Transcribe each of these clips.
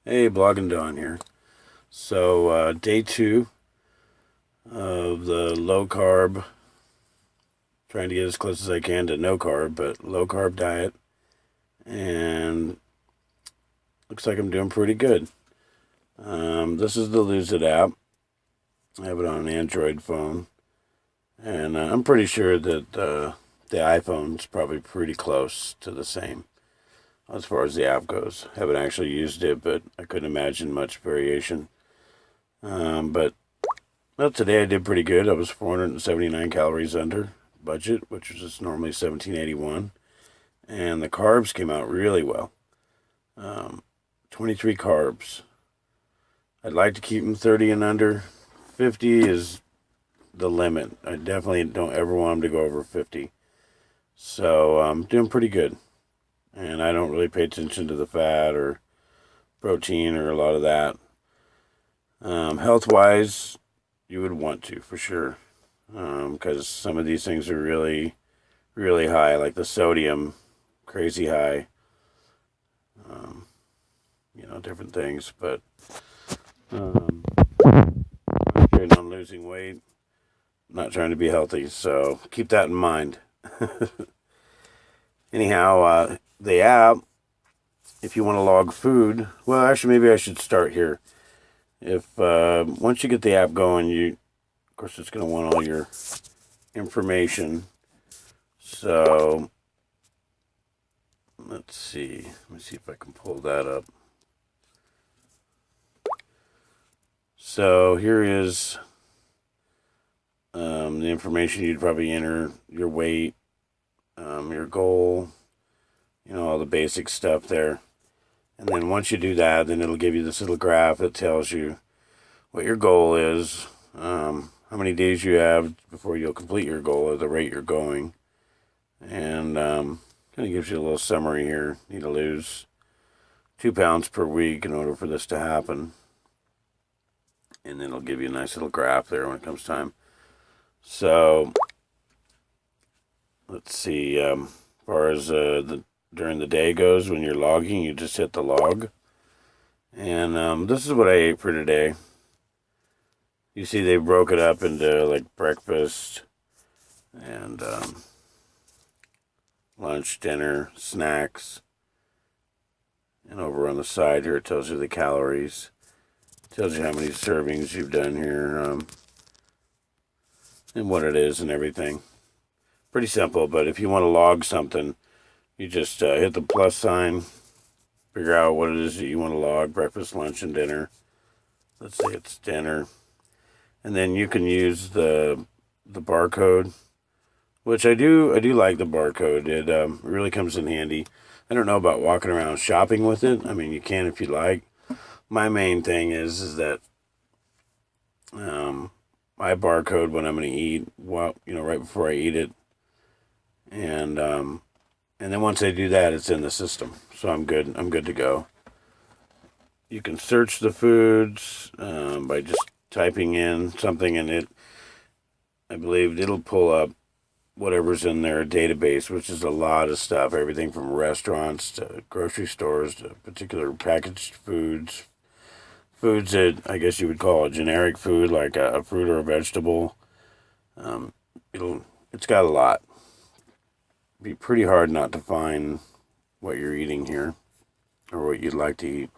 Hey, Blogging Dawn here. So, day two of the low carb, trying to get as close as I can to no carb, but low carb diet. And looks like I'm doing pretty good. This is the Lose It app. I have it on an Android phone. And I'm pretty sure that the iPhone's probably pretty close to the same as far as the app goes. Haven't actually used it, but I couldn't imagine much variation. But Well, today I did pretty good. I was 479 calories under budget, which is just normally 1781. And the carbs came out really well. 23 carbs. I'd like to keep them 30 and under. 50 is the limit. I definitely don't ever want them to go over 50. So I'm doing pretty good. And I don't really pay attention to the fat or protein or a lot of that. Health-wise, you would want to, for sure. Because some of these things are really, really high, like the sodium, crazy high. Different things. But I'm concentrating on losing weight, not trying to be healthy. So keep that in mind. Anyhow, the app, if you want to log food, well, actually, maybe I should start here. If once you get the app going, of course, it's going to want all your information. So let's see. Let me see if I can pull that up. So here is the information you'd probably enter: your weight, your goal, all the basic stuff there. And then once you do that, then it'll give you this little graph that tells you what your goal is, how many days you have before you'll complete your goal at the rate you're going. And kind of gives you a little summary here. You need to lose 2 pounds per week in order for this to happen. And then it'll give you a nice little graph there when it comes time. So let's see. As far as during the day goes, when you're logging, you just hit the log. And this is what I ate for today. You see, they broke it up into like breakfast and lunch, dinner, snacks. And over on the side here, it tells you the calories. It tells you how many servings you've done here, and what it is and everything. Pretty simple, but if you want to log something, you just hit the plus sign, figure out what it is that you want to log: breakfast, lunch, and dinner. Let's say it's dinner. And then you can use the barcode, which I do like the barcode. It really comes in handy. I don't know about walking around shopping with it. I mean, you can if you like. My main thing is that I barcode when I'm going to eat. Well, right before I eat it, and then once I do that, it's in the system, so I'm good. I'm good to go. You can search the foods by just typing in something, and I believe it'll pull up whatever's in their database, which is a lot of stuff. Everything from restaurants to grocery stores to particular packaged foods. Foods that I guess you would call a generic food, like a fruit or a vegetable. It's got a lot. It'd be pretty hard not to find what you're eating here or what you'd like to eat.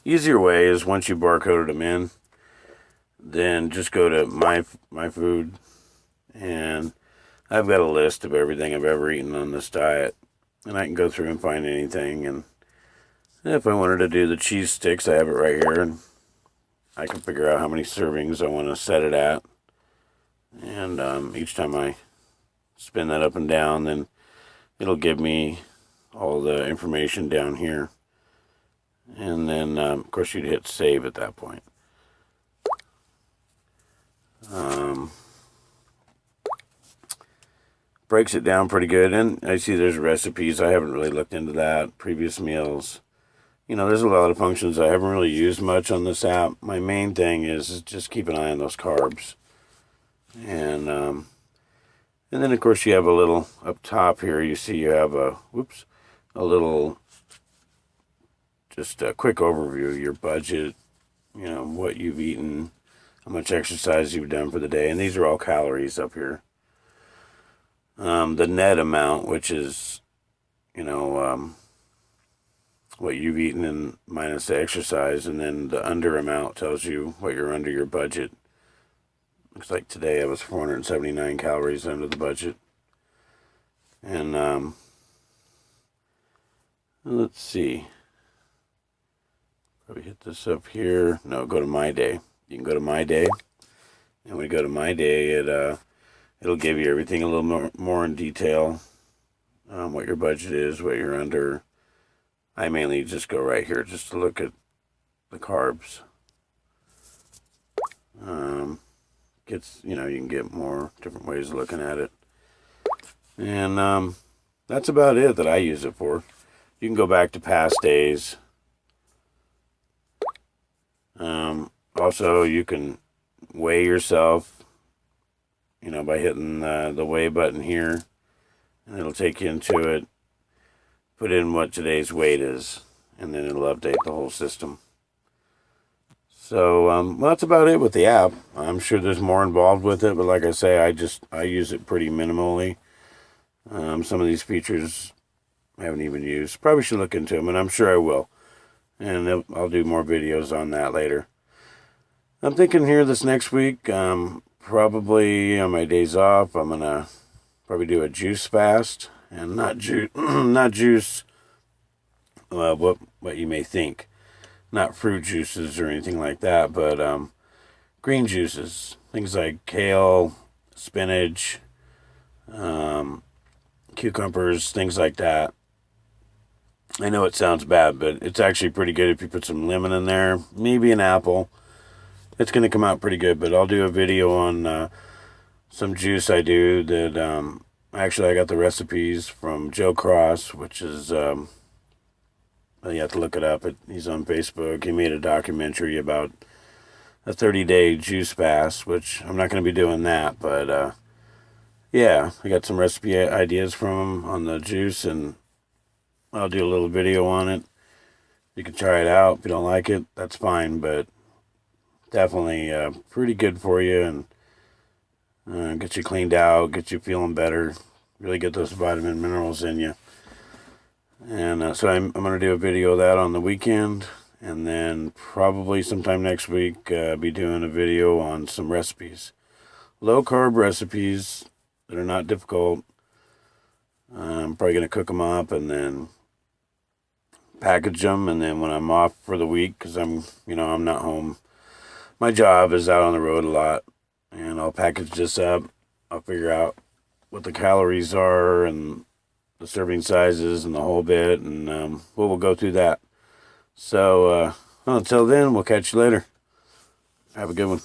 Easier way is once you barcoded them in, then just go to my food, and I've got a list of everything I've ever eaten on this diet, and I can go through and find anything. And if I wanted to do the cheese sticks, I have it right here, and I can figure out how many servings I want to set it at. And each time I spin that up and down, then it'll give me all the information down here. And then, of course, you'd hit save at that point. Breaks it down pretty good. And I see there's recipes. I haven't really looked into that. Previous meals. There's a lot of functions I haven't really used much on this app. My main thing is just keep an eye on those carbs. And then, of course, you have a little up top here. You see you have a little just a quick overview of your budget, what you've eaten, how much exercise you've done for the day, and these are all calories up here. The net amount, which is, what you've eaten and minus the exercise, and then the under amount tells you what you're under your budget. Looks like today I was 479 calories under the budget. And let's see. Probably hit this up here. No, go to My Day. You can go to My Day, and when you go to My Day, it'll give you everything a little more in detail. What your budget is, what you're under. I mainly just go right here just to look at the carbs. You can get more different ways of looking at it. And that's about it that I use it for. You can go back to past days. Also, you can weigh yourself, by hitting the weigh button here. And it'll take you into it. Put in what today's weight is, and then it'll update the whole system. So, well, that's about it with the app. I'm sure there's more involved with it, but like I say, I use it pretty minimally. Some of these features I haven't even used. Probably should look into them, and I'm sure I will. And I'll do more videos on that later. I'm thinking here this next week, probably on my days off, I'm going to probably do a juice fast. And not juice, what you may think. Not fruit juices or anything like that, but green juices. Things like kale, spinach, cucumbers, things like that. I know it sounds bad, but it's actually pretty good if you put some lemon in there. Maybe an apple. It's going to come out pretty good, but I'll do a video on some juice I do that... Actually, I got the recipes from Joe Cross, which is, you have to look it up. He's on Facebook. He made a documentary about a 30-day juice fast, which I'm not going to be doing that. But, yeah, I got some recipe ideas from him on the juice, and I'll do a little video on it. You can try it out. If you don't like it, that's fine, but definitely pretty good for you, and get you cleaned out, get you feeling better, really get those vitamin minerals in you. And so I'm going to do a video of that on the weekend, and then probably sometime next week be doing a video on some recipes. Low-carb recipes that are not difficult. I'm probably going to cook them up and then package them, and then when I'm off for the week, because I'm not home. My job is out on the road a lot. And I'll package this up. I'll figure out what the calories are and the serving sizes and the whole bit. And we'll go through that. So until then, we'll catch you later. Have a good one.